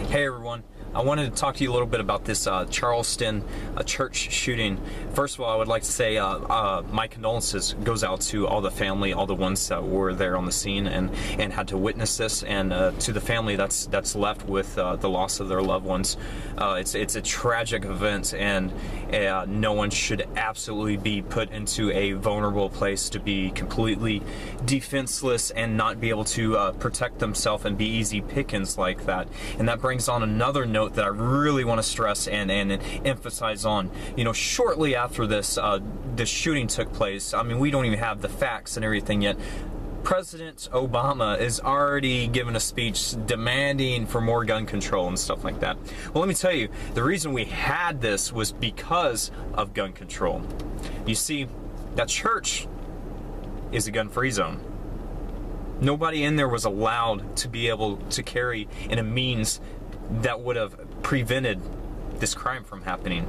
Hey everyone, I wanted to talk to you a little bit about this Charleston church shooting. First of all, I would like to say my condolences goes out to all the family, all the ones that were there on the scene and had to witness this, and to the family that's left with the loss of their loved ones. It's a tragic event, and no one should absolutely be put into a vulnerable place to be completely defenseless and not be able to protect themselves and be easy pickings like that. And that brings on another note that I really want to stress and emphasize on. You know, shortly after this shooting took place, I mean, we don't even have the facts and everything yet. President Obama is already giving a speech demanding for more gun control and stuff like that. Well, let me tell you, the reason we had this was because of gun control. You see, that church is a gun-free zone. Nobody in there was allowed to be able to carry in a means that would have prevented this crime from happening.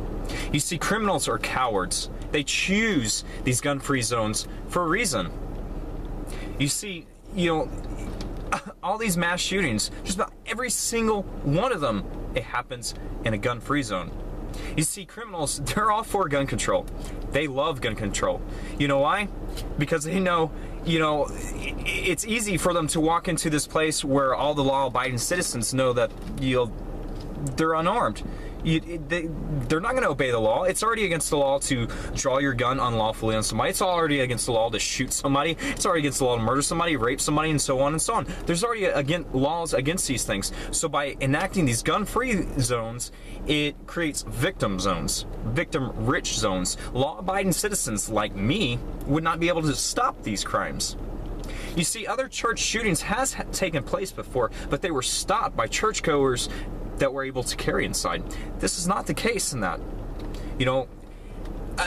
You see, criminals are cowards. They choose these gun-free zones for a reason. You see, you know, all these mass shootings, just about every single one of them, it happens in a gun-free zone. You see, criminals, they're all for gun control. They love gun control. You know why? Because they know, you know, it's easy for them to walk into this place where all the law-abiding citizens know that, you know, they're unarmed. They're not going to obey the law. It's already against the law to draw your gun unlawfully on somebody. It's already against the law to shoot somebody. It's already against the law to murder somebody, rape somebody, and so on and so on. There's already laws against these things. So by enacting these gun-free zones, it creates victim zones, victim-rich zones. Law-abiding citizens like me would not be able to stop these crimes. You see, other church shootings has taken place before, but they were stopped by churchgoers that were able to carry inside. This is not the case in that. You know,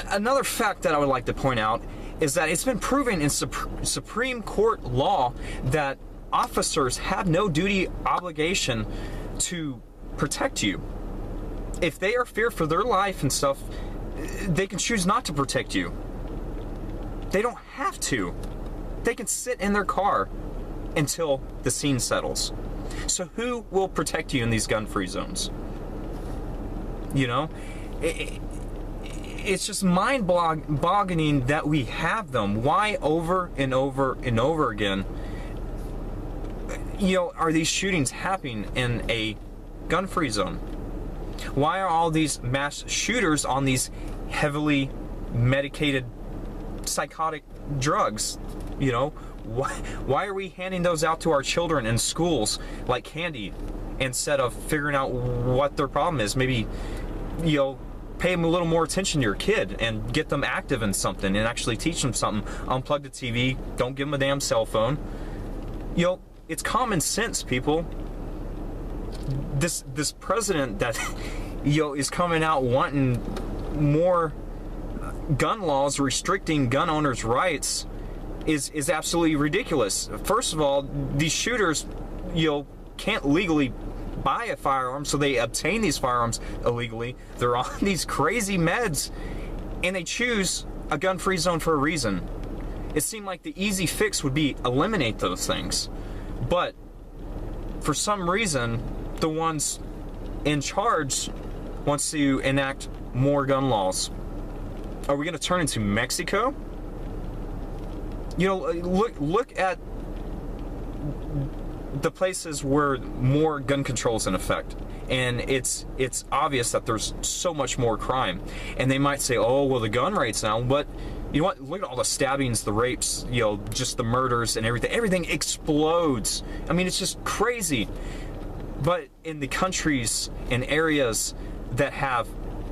another fact that I would like to point out is that it's been proven in Supreme Court law that officers have no duty obligation to protect you. If they are feared for their life and stuff, they can choose not to protect you. They don't have to. They can sit in their car until the scene settles. So who will protect you in these gun-free zones? You know, it's just mind-boggling that we have them. Why over and over and over again, you know, are these shootings happening in a gun-free zone? Why are all these mass shooters on these heavily medicated psychotic drugs? You know, why are we handing those out to our children in schools like candy instead of figuring out what their problem is? Maybe, you know, pay them a little more attention to your kid and get them active in something and actually teach them something. Unplug the TV, don't give them a damn cell phone. You know, it's common sense, people. This president that, you know, is coming out wanting more gun laws restricting gun owners' rights is absolutely ridiculous. First of all, these shooters, you know, can't legally buy a firearm, so they obtain these firearms illegally. They're on these crazy meds, and they choose a gun-free zone for a reason. It seemed like the easy fix would be eliminate those things, but for some reason, the ones in charge wants to enact more gun laws. Are we going to turn into Mexico? You know, look at the places where more gun control is in effect, and it's obvious that there's so much more crime. And they might say, oh, well, the gun rate's down, but you know what? Look at all the stabbings, the rapes, you know, just the murders and everything. Everything explodes. I mean, it's just crazy. But in the countries and areas that have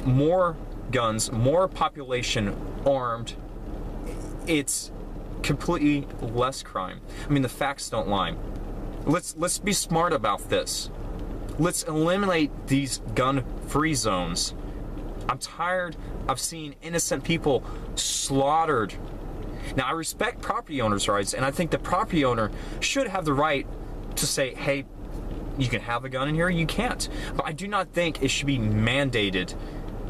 more guns, more population armed, it's completely less crime. I mean, the facts don't lie. Let's be smart about this. Let's eliminate these gun-free zones. I'm tired of seeing innocent people slaughtered. Now, I respect property owners' rights, and I think the property owner should have the right to say, hey, you can have a gun in here, you can't. But I do not think it should be mandated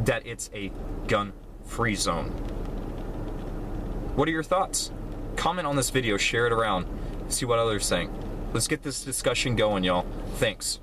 that it's a gun-free zone. What are your thoughts? Comment on this video, share it around, see what others think. Let's get this discussion going, y'all. Thanks.